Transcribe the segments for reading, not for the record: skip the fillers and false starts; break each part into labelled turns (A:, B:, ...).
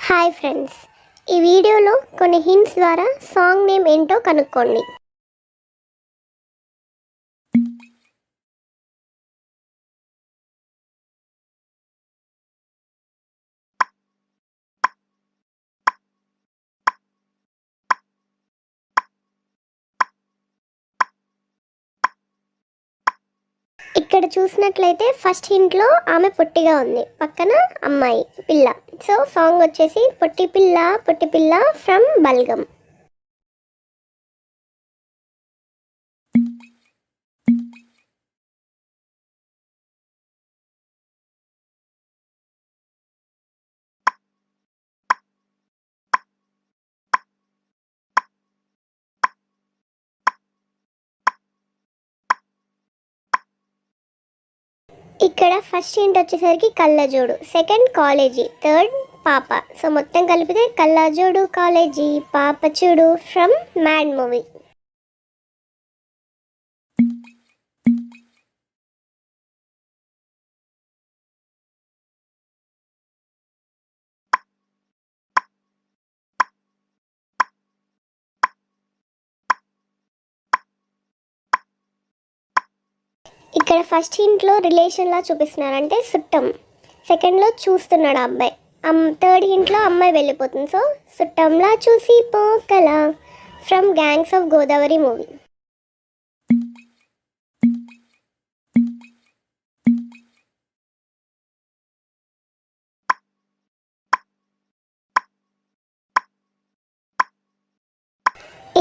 A: Hi friends, ఈ వీడియోలో కొన్ని హింట్స్ ద్వారా సాంగ్ నేమ్ ఏంటో కనుక్కోండి. ఇక్కడ చూసినట్లయితే ఫస్ట్ హింట్లో ఆమె పొట్టిగా ఉంది, పక్కన అమ్మాయి పిల్ల. సో సాంగ్ వచ్చేసి పొట్టి పిల్ల ఫ్రమ్ బల్గం. ఇక్కడ ఫస్ట్ హింట్ వచ్చేసరికి కళ్ళజోడు, సెకండ్ కాలేజీ, థర్డ్ పాప. సో మొత్తం కలిపితే కళ్ళజోడు కాలేజీ పాప చూడు ఫ్రమ్ మ్యాడ్ మూవీ. ఇక్కడ ఫస్ట్ హింట్లో రిలేషన్లా చూపిస్తున్నారు, అంటే చుట్టం. సెకండ్లో చూస్తున్నాడు అబ్బాయి. థర్డ్ హింట్లో అమ్మాయి వెళ్ళిపోతుంది. సో చుట్టంలా చూసి పోకలా from gangs of Godavari movie.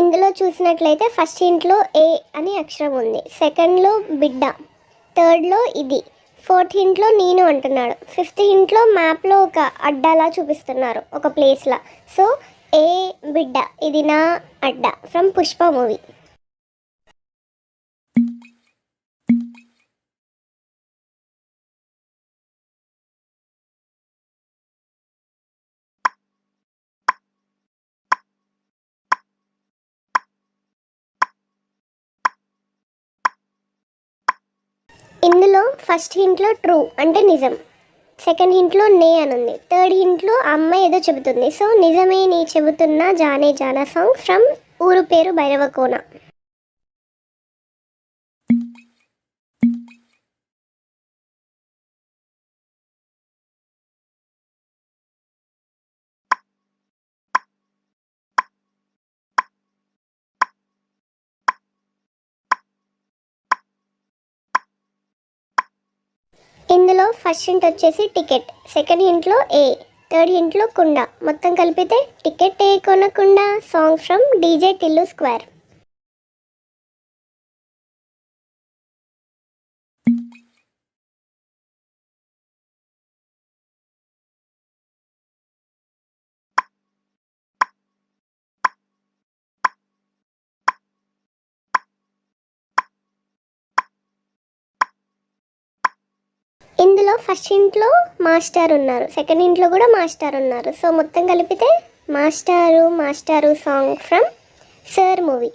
A: ఇందులో చూసినట్లయితే ఫస్ట్ హింట్లో ఏ అని అక్షరం ఉంది, సెకండ్లో బిడ్డ, థర్డ్లో ఇది, ఫోర్త్ హింట్లో నేను అంటున్నాడు, ఫిఫ్త్ హింట్లో మ్యాప్లో ఒక అడ్డాలా చూపిస్తున్నారు ఒక ప్లేస్లా. సో ఏ బిడ్డ, ఇది నా అడ్డ ఫ్రమ్ పుష్ప మూవీ. ఇందులో ఫస్ట్ హింట్లో ట్రూ అంటే నిజం, సెకండ్ హింట్లో నే అని ఉంది, థర్డ్ హింట్లో అమ్మాయి ఏదో చెబుతుంది. సో నిజమే నీ చెబుతున్నా జానే జానా సాంగ్ ఫ్రమ్ ఊరు పేరు భైరవకోన. ఇందులో ఫస్ట్ హింట్ వచ్చేసి టికెట్, సెకండ్ హింట్లో ఏ, థర్డ్ హింట్లో కుండ. మొత్తం కలిపితే టికెట్ ఏ కొనకుండా song from DJ Tillu Square. ఇందులో ఫస్ట్ హింట్లో మాస్టర్ ఉన్నారు, సెకండ్ హింట్లో కూడా మాస్టర్ ఉన్నారు. సో మొత్తం కలిపితే మాస్టారు సాంగ్ ఫ్రమ్ సర్ మూవీ.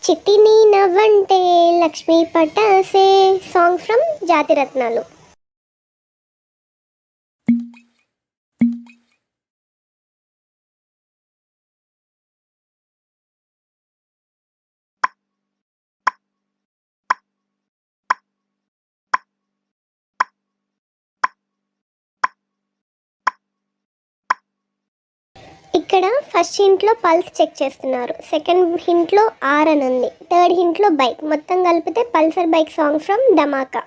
A: చిట్టిని నవ్వంటే లక్ష్మీ పటాసే సాంగ్ ఫ్రమ్ జాతిరత్నాలు. ఇక్కడ ఫస్ట్ హింట్లో పల్స్ చెక్ చేస్తున్నారు, సెకండ్ హింట్లో ఆర్ అని ఉంది, థర్డ్ హింట్లో బైక్. మొత్తం కలిపితే పల్సర్ బైక్ సాంగ్ ఫ్రమ్ ధమాకా.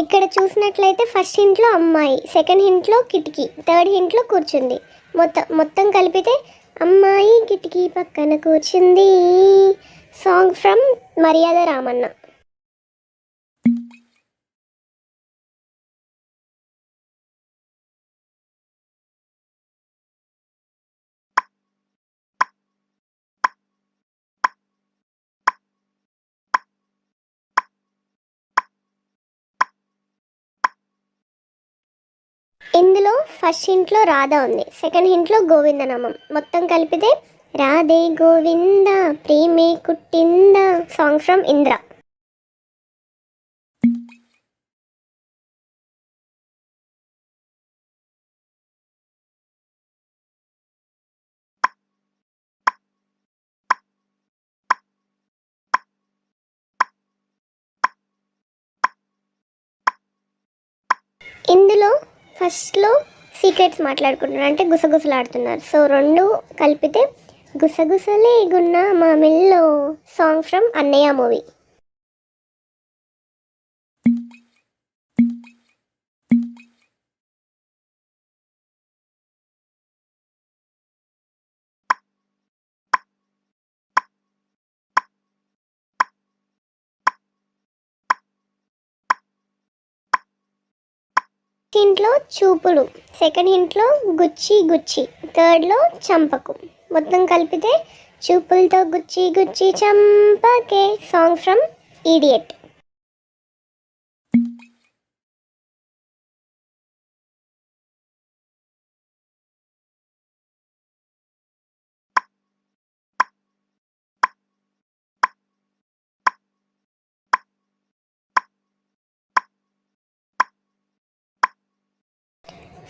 A: ఇక్కడ చూసినట్లయితే ఫస్ట్ హింట్లో అమ్మాయి, సెకండ్ హింట్లో కిటికీ, థర్డ్ హింట్లో కూర్చుంది. మొత్తం కలిపితే అమ్మాయి కిటికీ పక్కన కూర్చుంది. సాంగ్ ఫ్రమ్ మర్యాద రామన్న. ఇందులో ఫస్ట్ హింట్లో రాధ ఉంది, సెకండ్ హింట్లో గోవిందనామం. మొత్తం కలిపితే రాధే గోవింద ప్రేమే కుట్టింద. Song from Indra. ఇందులో ఫస్ట్లో సీక్రెట్స్ మాట్లాడుకుంటున్నారు, అంటే గుసగుసలాడుతున్నారు. సో రెండు కలిపితే గుసగుసలే గున్న మా మిల్లో. సాంగ్ ఫ్రమ్ అన్నయ్య మూవీ. హింట్లో చూపుడు, సెకండ్ హింట్లో గుచ్చి గుచ్చి, థర్డ్లో చంపకు. మొత్తం కలిపితే చూపులతో గుచ్చి గుచ్చి చంపకే. Song from Idiot.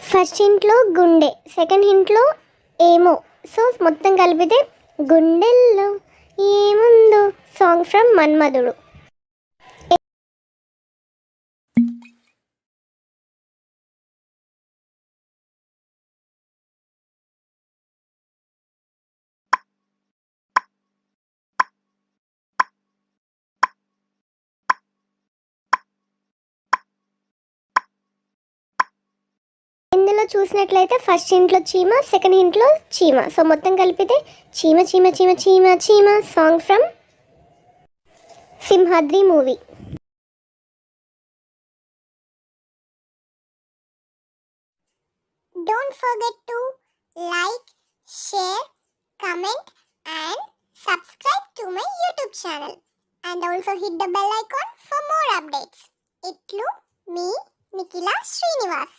A: ఫస్ట్ హింట్లో గుండె, సెకండ్ హింట్లో ఏమో. సో మొత్తం కలిపితే గుండెల్లో ఏముందో. Song from Manmadhudu. ఇందులో చూసినట్లయితే ఫస్ట్ హింట్లో చీమ, సెకండ్ హింట్లో చీమ. సో మొత్తం కలిపితే చీమ చీమ చీమ చీమ చీమ. Song from Simhadri movie.
B: Don't forget to like, share, comment and subscribe to my YouTube channel. And also hit the bell icon for more updates. Itlu me, Nikila Srinivas.